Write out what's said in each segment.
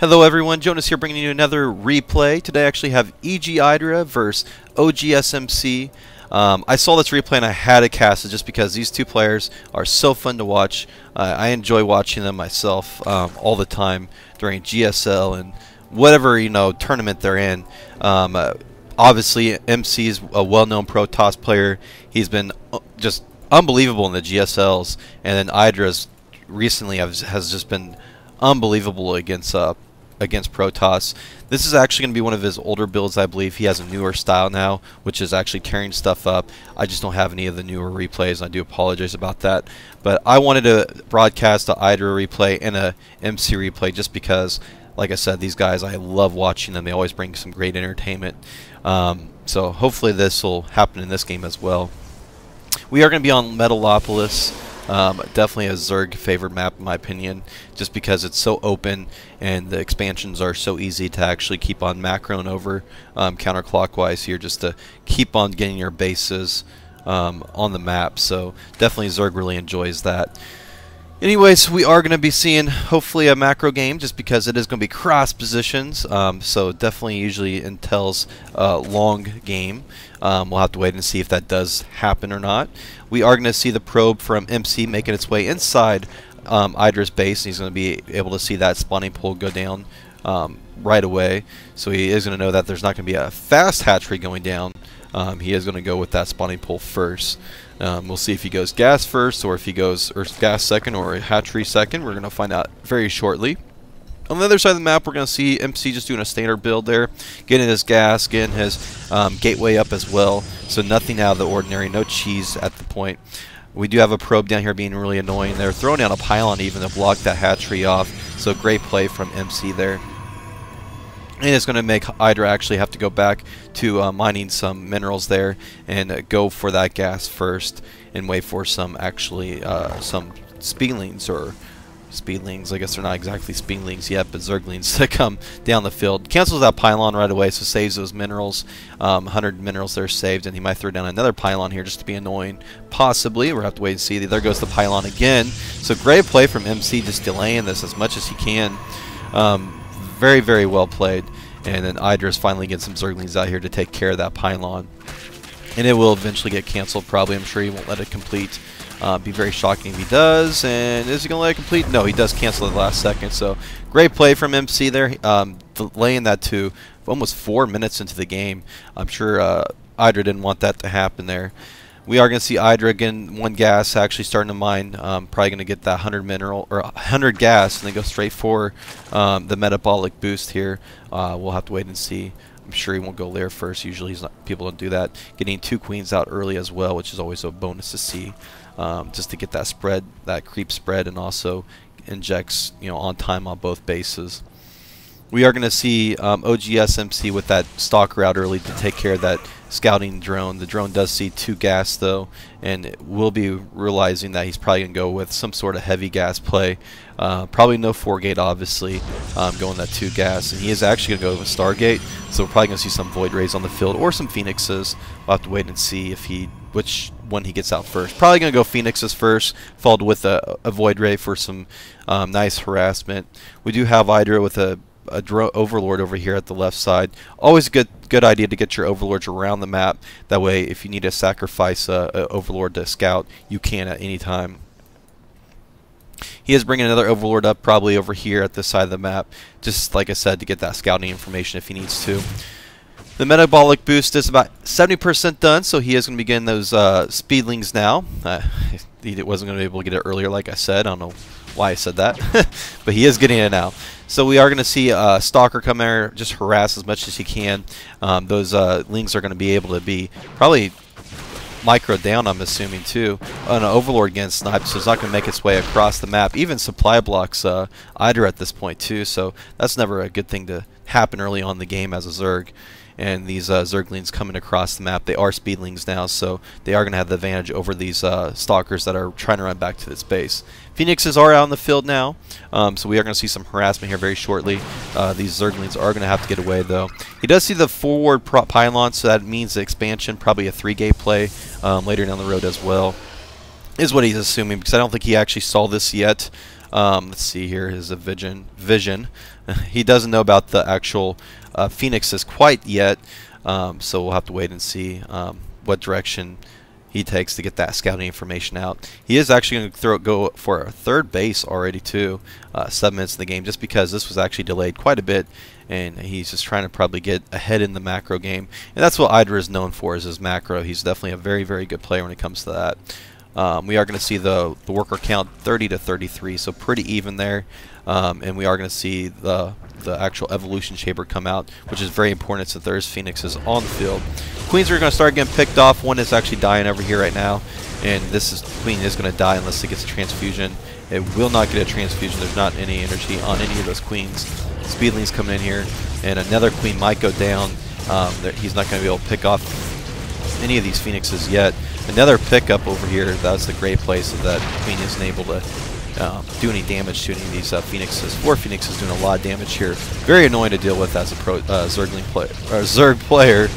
Hello everyone, Jonas here bringing you another replay. Today I actually have EGIdra versus oGsMC. I saw this replay and I had to cast it just because these two players are so fun to watch. I enjoy watching them myself all the time during GSL and whatever tournament they're in. Obviously MC is a well-known Pro Toss player. He's been just unbelievable in the GSLs, and then EGIdra's recently has just been unbelievable against Protoss. This is actually going to be one of his older builds, I believe. He has a newer style now, which is actually tearing stuff up. I just don't have any of the newer replays. I do apologize about that. But I wanted to broadcast a EGIdra replay and a MC replay just because, like I said, these guys, I love watching them. They always bring some great entertainment. So hopefully this will happen in this game as well. We are going to be on Metalopolis. Definitely a Zerg favored map in my opinion, just because it's so open and the expansions are so easy to actually keep on macroing over counterclockwise here, just to keep on getting your bases on the map. So definitely Zerg really enjoys that. Anyways, we are going to be seeing hopefully a macro game just because it is going to be cross positions. So definitely usually entails a long game. We'll have to wait and see if that does happen or not. We are going to see the probe from MC making its way inside EGIdra's base. And he's going to be able to see that spawning pool go down right away. So he is going to know that there's not going to be a fast hatchery going down. He is going to go with that spawning pool first. We'll see if he goes gas first, or if he goes gas second, or hatchery second. We're going to find out very shortly. On the other side of the map, we're going to see MC just doing a standard build there, getting his gas, getting his gateway up as well. So nothing out of the ordinary, no cheese at the point. We do have a probe down here being really annoying. They're throwing down a pylon even to block that hatchery off. So great play from MC there. And it's going to make EGIdra actually have to go back to mining some minerals there and go for that gas first and wait for some some speedlings, or speedlings. I guess they're not exactly speedlings yet, but zerglings to come down the field. Cancels that pylon right away, so saves those minerals. 100 minerals there saved, and he might throw down another pylon here just to be annoying. Possibly. We'll have to wait and see. There goes the pylon again. So great play from MC, just delaying this as much as he can. Very, very well played. And then EGIdra's finally getting some zerglings out here to take care of that pylon. And it will eventually get canceled, probably. I'm sure he won't let it complete. Be very shocking if he does. And is he going to let it complete? No, he does cancel at the last second. So great play from MC there. Delaying that to almost 4 minutes into the game. I'm sure EGIdra didn't want that to happen there. We are going to see EGIdra again, one gas actually starting to mine. Probably going to get that 100 mineral or 100 gas and then go straight for the metabolic boost here. We'll have to wait and see. I'm sure he won't go there first. Usually people don't do that. Getting 2 queens out early as well, which is always a bonus to see, just to get that spread, that creep spread, and also injects on time on both bases. We are going to see oGsMC with that stalker out early to take care of that scouting drone. The drone does see 2 gas though, and we'll be realizing that he's probably going to go with some sort of heavy gas play. Probably no 4-gate, obviously, going that 2 gas. And he is actually going to go with Stargate, so we're probably going to see some Void Rays on the field or some Phoenixes. We'll have to wait and see if which one he gets out first. Probably going to go Phoenixes first, followed with a Void Ray for some nice harassment. We do have EGIdra with a Overlord over here at the left side. Always a good idea to get your Overlords around the map. That way, if you need to sacrifice a Overlord to scout, you can at any time. He is bringing another Overlord up probably over here at this side of the map, just like I said, to get that scouting information if he needs to. The metabolic boost is about 70% done, so he is going to be getting those speedlings now. He wasn't going to be able to get it earlier, like I said. I don't know why I said that, but he is getting it now. So we are going to see a Stalker come there, just harass as much as he can. Those lings are going to be able to be probably micro down, I'm assuming, too. An Overlord against Snipe, so it's not going to make its way across the map. Even supply blocks EGIdra at this point, too, so that's never a good thing to happen early on in the game as a Zerg. And these Zerglings coming across the map, they are speedlings now, so they are going to have the advantage over these stalkers that are trying to run back to this base. Phoenixes are out in the field now, so we are going to see some harassment here very shortly. These Zerglings are going to have to get away, though. He does see the forward pylon, so that means the expansion, probably a 3-gate play later down the road as well, is what he's assuming, because I don't think he actually saw this yet. Let's see here, his vision. He doesn't know about the actual phoenixes quite yet, so we'll have to wait and see what direction he takes to get that scouting information out. He is actually going to go for a third base already too, 7 minutes in the game, just because this was actually delayed quite a bit, and he's just trying to probably get ahead in the macro game. And that's what EGIdra is known for, is his macro. He's definitely a very, very good player when it comes to that. We are going to see the worker count 30 to 33, so pretty even there. And we are going to see the actual evolution chamber come out, which is very important since there's phoenixes on the field. Queens are going to start getting picked off. One is actually dying over here right now, and queen is going to die unless it gets a transfusion. It will not get a transfusion. There's not any energy on any of those queens. Speedling's coming in here, and another queen might go down. He's not going to be able to pick off any of these phoenixes yet. Another pickup over here. That's the great place that queen isn't able to do any damage to any of these phoenixes. 4 phoenixes doing a lot of damage here. Very annoying to deal with as a Zerg player.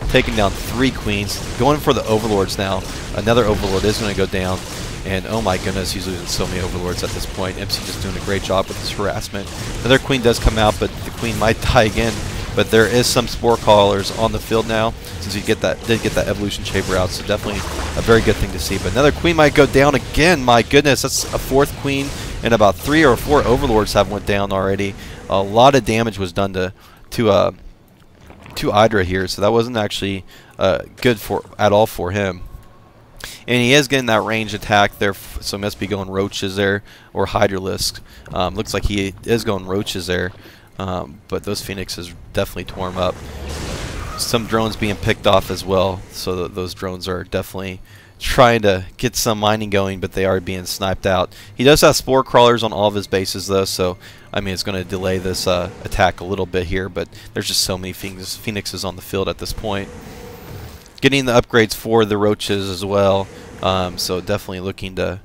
Taking down 3 queens. Going for the overlords now. Another overlord is going to go down. And oh my goodness, he's losing so many overlords at this point. MC just doing a great job with this harassment. Another queen does come out, but the queen might die again. But there is some spore callers on the field now, since he did get that evolution chamber out. So definitely a very good thing to see. But another queen might go down again. My goodness, that's a 4th queen, and about 3 or 4 overlords have went down already. A lot of damage was done to EGIdra here, so that wasn't actually good at all for him. And he is getting that range attack there, so he must be going roaches there or hydralisks. Looks like he is going roaches there, but those phoenixes definitely tore him up. Some drones being picked off as well, so those drones are definitely trying to get some mining going, but they are being sniped out. He does have spore crawlers on all of his bases though, so I mean it's going to delay this attack a little bit here, but there's just so many phoenixes on the field at this point. Getting the upgrades for the roaches as well, so definitely looking to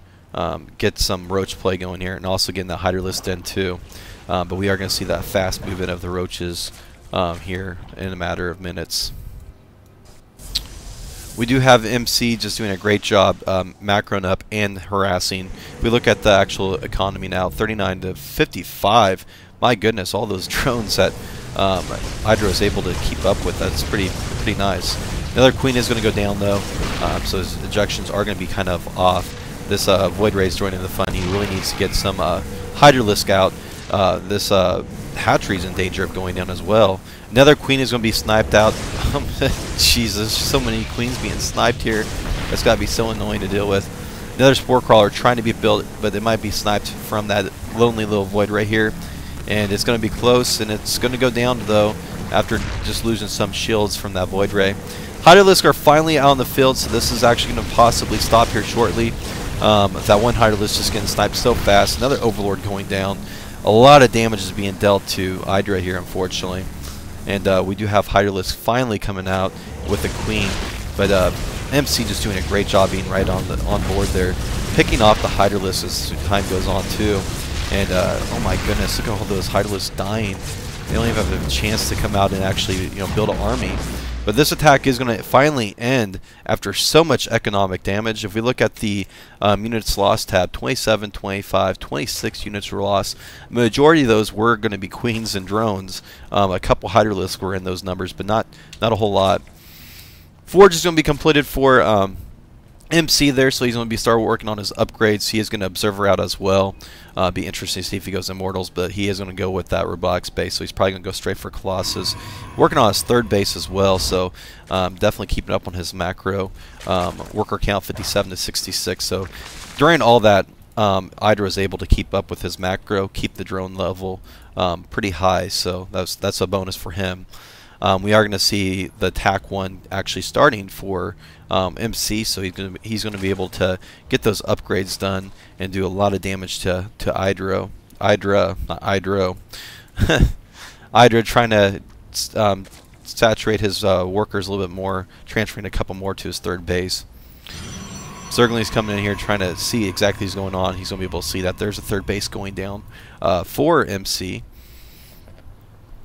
get some roach play going here, and also getting the hydralisk in too. But we are going to see that fast movement of the roaches here in a matter of minutes. We do have MC just doing a great job macroing up and harassing. If we look at the actual economy now, 39 to 55. My goodness, all those drones that EGIdra is able to keep up with. That's pretty nice. Another queen is going to go down though, so his ejections are going to be kind of off. This Void Ray is joining the fun. He really needs to get some hydralisk out. This hatchery is in danger of going down as well. Another queen is going to be sniped out. Jesus, so many queens being sniped here. That's got to be so annoying to deal with. Another spore crawler trying to be built, but they might be sniped from that lonely little void right here. And it's going to be close, and it's going to go down though after just losing some shields from that Void Ray. Hydralisk are finally out on the field, so this is actually going to possibly stop here shortly. That one Hydralisk just getting sniped so fast. Another Overlord going down. A lot of damage is being dealt to EGIdra here, unfortunately. And we do have Hydralisk finally coming out with a queen, but MC just doing a great job being right on board there, picking off the Hydralisk as time goes on too. And oh my goodness, look at all those Hydralisks dying. They don't even have a chance to come out and actually build an army. But this attack is going to finally end after so much economic damage. If we look at the units lost tab, 27, 25, 26 units were lost. The majority of those were going to be queens and drones. A couple Hydralisks were in those numbers, but not a whole lot. Forge is going to be completed for MC there, so he's going to be start working on his upgrades. He is going to Observer out as well. Be interesting to see if he goes Immortals, but he is going to go with that robotics base, so he's probably going to go straight for Colossus. Working on his 3rd base as well, so definitely keeping up on his macro. Worker count 57 to 66, so during all that, EGIdra was able to keep up with his macro, keep the drone level pretty high, so that's a bonus for him. We are going to see the attack 1 actually starting for MC, so he's going to be able to get those upgrades done and do a lot of damage to EGIdra. EGIdra trying to saturate his workers a little bit more, transferring a couple more to his 3rd base. Zergling's coming in here trying to see exactly what's going on. He's going to be able to see that there's a 3rd base going down for MC.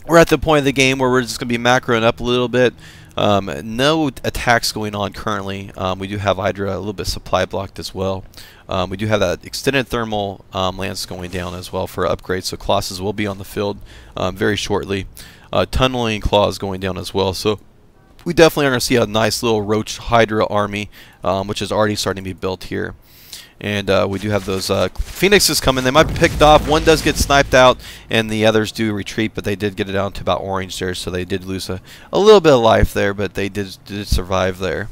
We're at the point of the game where we're just going to be macroing up a little bit. No attacks going on currently. We do have EGIdra a little bit supply blocked as well. We do have that extended thermal lance going down as well for upgrades, so Colossus will be on the field very shortly. Tunneling claws going down as well, so we definitely are going to see a nice little Roach Hydra army, which is already starting to be built here. And we do have those Phoenixes coming. They might be picked off. One does get sniped out, and the others do retreat, but they did get it down to about orange there, so they did lose a little bit of life there, but they did survive there.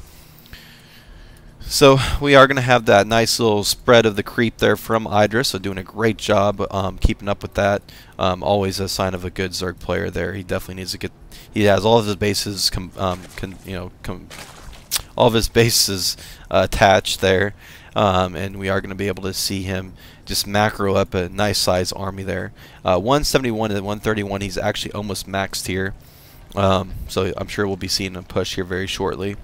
So we are going to have that nice little spread of the creep there from EGIdra, so doing a great job keeping up with that. Always a sign of a good Zerg player there. He definitely needs to get. He has all of his bases, all of his bases attached there. And we are going to be able to see him just macro up a nice size army there. 171 and 131, he's actually almost maxed here. So I'm sure we'll be seeing him push here very shortly.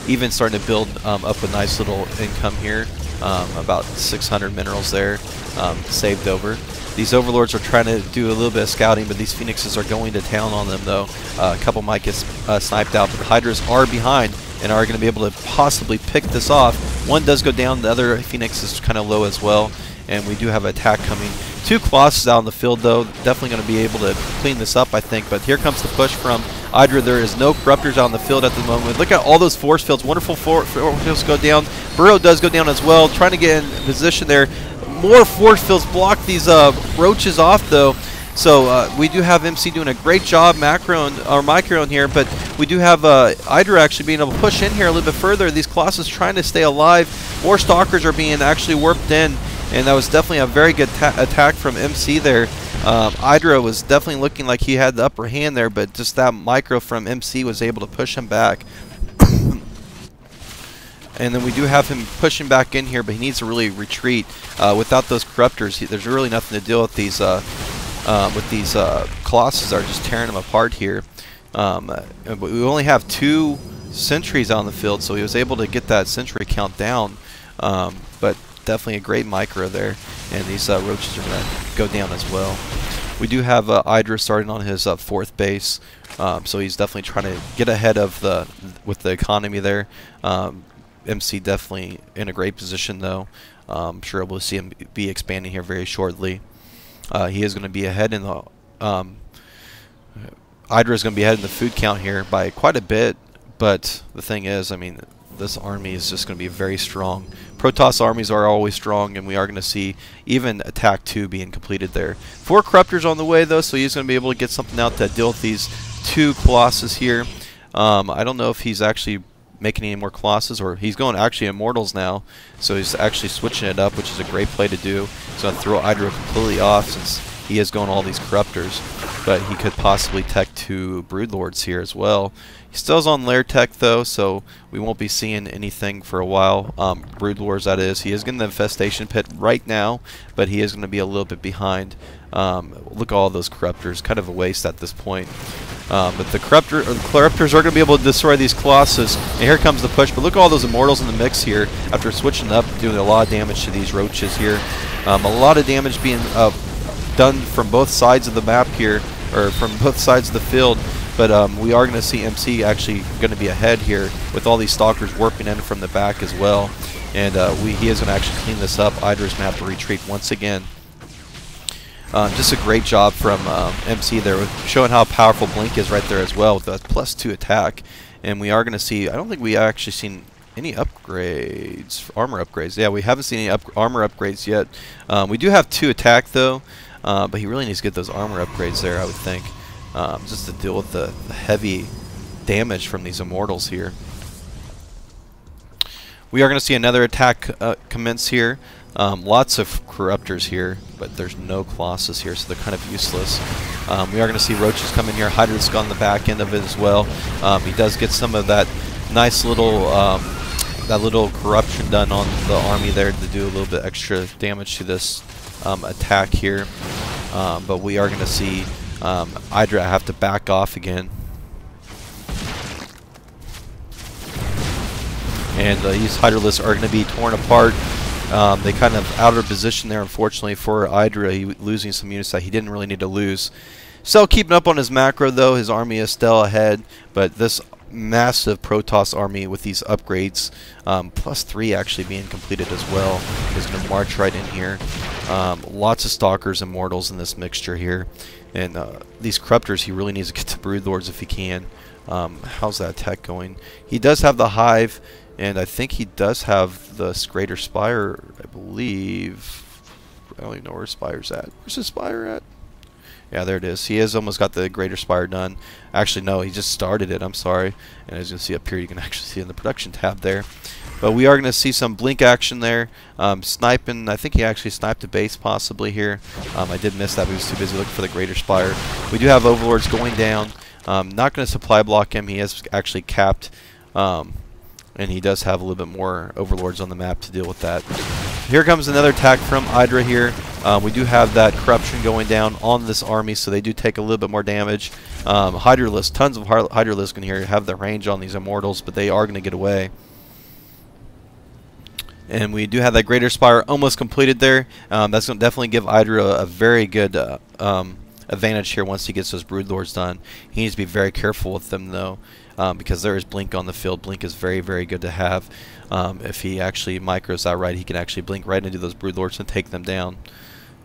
Even starting to build up a nice little income here. About 600 minerals there saved over. These overlords are trying to do a little bit of scouting, but these phoenixes are going to town on them though. A couple might get sniped out, but the hydras are behind and are going to be able to possibly pick this off. One does go down, the other phoenix is kind of low as well, and we do have an attack coming. Two Colossus out in the field though, definitely going to be able to clean this up I think, but here comes the push from EGIdra. There is no corruptors out in the field at the moment. Look at all those force fields, wonderful force fields go down. Burrow does go down as well, trying to get in position there. More force fields block these roaches off though. So we do have MC doing a great job microing here, but we do have EGIdra actually being able to push in here a little bit further. These Colossus trying to stay alive. More Stalkers are being actually warped in, and that was definitely a very good attack from MC there. EGIdra was definitely looking like he had the upper hand there, but just that micro from MC was able to push him back. And then we do have him pushing back in here, but he needs to really retreat. Without those corruptors, there's really nothing to deal with these Colossus that are just tearing him apart here. But we only have 2 sentries on the field, so he was able to get that sentry count down. But definitely a great micro there, and these roaches are going to go down as well. We do have EGIdra starting on his 4th base, so he's definitely trying to get ahead of with the economy there. MC definitely in a great position though. I'm sure we'll see him be expanding here very shortly. He is going to be ahead in the EGIdra is going to be ahead in the food count here by quite a bit, but the thing is, I mean, this army is just going to be very strong. Protoss armies are always strong, and we are going to see even attack 2 being completed there. 4 corruptors on the way though, so he's going to be able to get something out to deal with these 2 Colossus here. I don't know if he's actually making any more Colossus, or he's going actually Immortals now, so he's actually switching it up, which is a great play to do. He's going to throw EGIdra completely off since he is going all these corruptors, but he could possibly tech 2 Broodlords here as well. He still is on lair tech though, so we won't be seeing anything for a while. Broodlords, that is. He is getting the infestation pit right now, but he is going to be a little bit behind. Look at all those corruptors, kind of a waste at this point. But the corruptors are going to be able to destroy these Colossus, and here comes the push. But look at all those Immortals in the mix here after switching up, doing a lot of damage to these roaches here. A lot of damage being done from both sides of the map here, or from both sides of the field. But we are going to see MC actually going to be ahead here with all these Stalkers warping in from the back as well. And he is going to actually clean this up. EGIdra's going to have to retreat once again. Just a great job from MC there, showing how powerful Blink is right there as well with that +2 attack. And we are going to see, I don't think we actually seen any upgrades, armor upgrades. Yeah, we haven't seen any armor upgrades yet. We do have 2 attack though, but he really needs to get those armor upgrades there, I would think, just to deal with the heavy damage from these Immortals here. We are going to see another attack commence here. Lots of corruptors here, but there's no Colossus here, so they're kind of useless. We are going to see roaches come in here. EGIdra's on the back end of it as well. He does get some of that nice little corruption done on the army there to do a little bit extra damage to this attack here. But we are going to see EGIdra have to back off again. And these Hydralisks are going to be torn apart. They kind of out of position there, unfortunately, for EGIdra. He losing some units that he didn't really need to lose. Still keeping up on his macro though. His army is still ahead, but this massive Protoss army with these upgrades, +3 actually being completed as well, is going to march right in here. Lots of Stalkers and Mortals in this mixture here, and these Corruptors, he really needs to get to Broodlords if he can. How's that attack going? He does have the Hive, and I think he does have the Greater Spire, I believe. I don't even know where Spire's at. Where's his Spire at? Yeah, there it is. He has almost got the Greater Spire done. Actually, no, he just started it. I'm sorry. And as you can see up here, you can actually see in the production tab there. But we are going to see some blink action there. Sniping, I think he actually sniped a base possibly here. I did miss that, but he was too busy looking for the Greater Spire. We do have Overlords going down. Not going to supply block him. He is actually capped. And he does have a little bit more Overlords on the map to deal with that. Here comes another attack from EGIdra here. We do have that corruption going down on this army, so they do take a little bit more damage. Hydralisks, tons of Hydralisks in here have the range on these Immortals, but they are going to get away. And we do have that Greater Spire almost completed there. That's going to definitely give EGIdra a very good advantage here once he gets those Broodlords done. He needs to be very careful with them though, because there is Blink on the field. Blink is very, very good to have. If he actually micros that right, he can actually blink right into those Broodlords and take them down.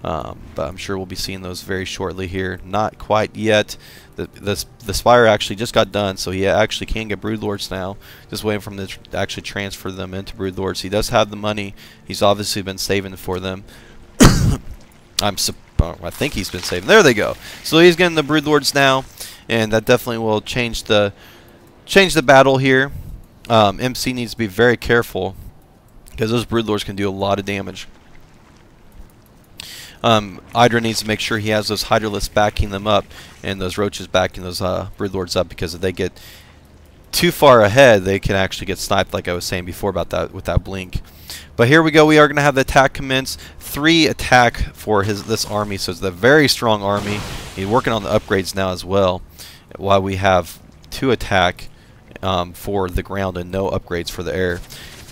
But I'm sure we'll be seeing those very shortly here. Not quite yet. The Spire actually just got done, so he actually can get Broodlords now. Just waiting for him to actually transfer them into Broodlords. He does have the money. He's obviously been saving for them. I think he's been saving. There they go. So he's getting the Broodlords now, and that definitely will change the battle here. MC needs to be very careful because those Broodlords can do a lot of damage. EGIdra needs to make sure he has those Hydralisks backing them up and those Roaches backing those Broodlords up, because if they get too far ahead, they can actually get sniped, like I was saying before about that with that blink. But here we go. We are going to have the attack commence. 3 attack for this army, so it's a very strong army. He's working on the upgrades now as well, while we have 2 attack for the ground and no upgrades for the air.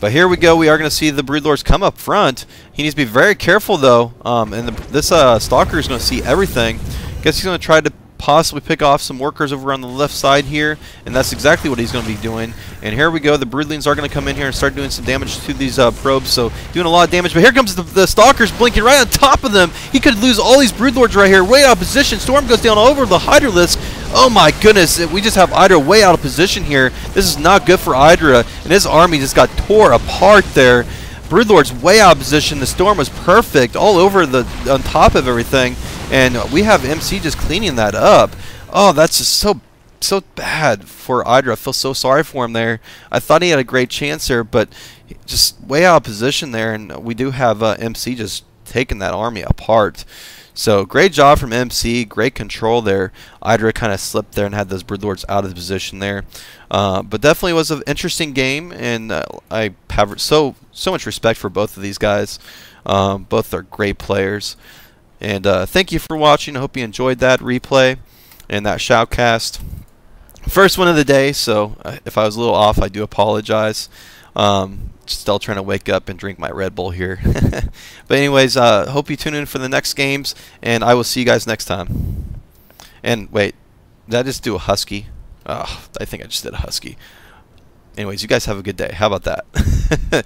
But here we go. We are going to see the Broodlords come up front. He needs to be very careful though, and this Stalker is going to see everything. Guess he's going to try to possibly pick off some workers over on the left side here, and that's exactly what he's going to be doing. And here we go. The Broodlings are going to come in here and start doing some damage to these probes, so doing a lot of damage. But here comes the Stalkers blinking right on top of them. He could lose all these Broodlords right here, way out of position. Storm goes down over the Hydralisk. Oh my goodness, we just have EGIdra way out of position here. This is not good for EGIdra, and his army just got tore apart there. Broodlord's way out of position. The Storm was perfect all over on top of everything, and we have MC just cleaning that up. Oh, that's just so bad for EGIdra. I feel so sorry for him there. I thought he had a great chance there, but just way out of position there, and we do have MC just taking that army apart. So great job from MC, great control there. EGIdra kind of slipped there and had those Broodlords out of position there. But definitely was an interesting game, and I have so much respect for both of these guys. Both are great players. And thank you for watching. I hope you enjoyed that replay and that shoutcast. First one of the day, so if I was a little off, I do apologize. Still trying to wake up and drink my Red Bull here. But anyways, hope you tune in for the next games, and I will see you guys next time. And wait, did I just do a husky? Oh, I think I just did a husky. Anyways, you guys have a good day. How about that?